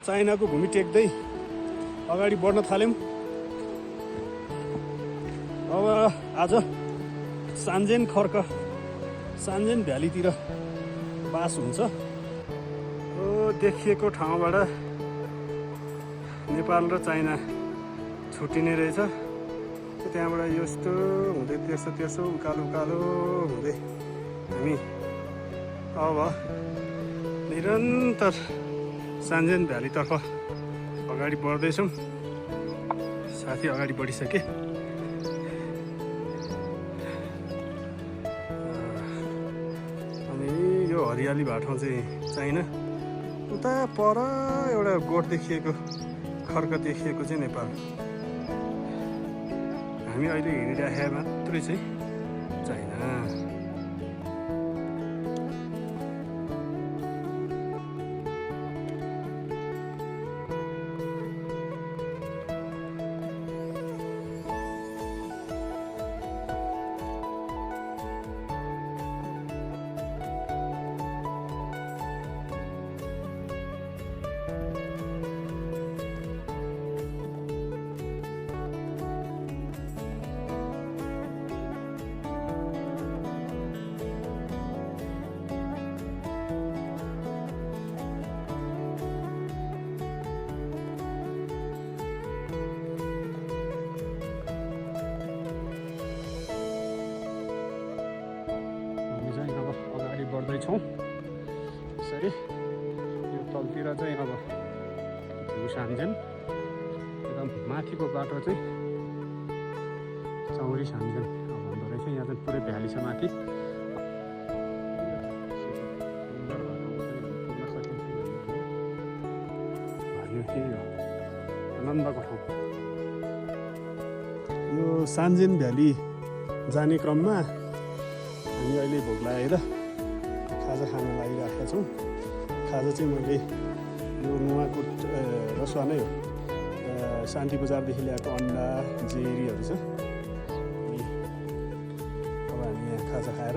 चाइनाको भूमि टेक्दै अगाडि बढ्न थाल्यौँ। अब आज सान्जेन खर्क सान्जेन भ्यालीतिर बास हुन्छ। देखिएको ठाउँबाट नेपाल र चाइना छुट्टिने रहेछ। त्यहाँबाट यस्तो हुँदै त्यसो उकालो हुँदै हामी अब निरन्तर सान्जेन भ्यालीतर्फ अगाडि बढ्दैछौँ। साथी अगाडि बढिसके। अनि यो हरियाली भएको ठाउँ चाहिँ चाइना, उता पर एउटा गोठ देखिएको, खर्क देखिएको चाहिँ नेपाल। हामी अहिले हिँडिराखेका मात्रै चाहिँ चाइना। बढ्दैछौँ यसरी। यो तलतिर चाहिँ अब भ्यू सान्जेन, एकदम माथिको बाटो चाहिँ चौरी सान्जेन भन्दो रहेछ। यहाँ चाहिँ पुरै भ्याली छ माथि। आनन्दको ठाउँ यो सान्जेन भ्याली जाने क्रममा हामी अहिले भोक लागेर खाजा खान लागिरहेका छौँ। खाजा चाहिँ मैले यो नुवाकोट रसुवा नै हो। शान्ति बजारदेखि ल्याएको अन्डा जेरीहरू छ। अब हामी यहाँ खाजा खाएर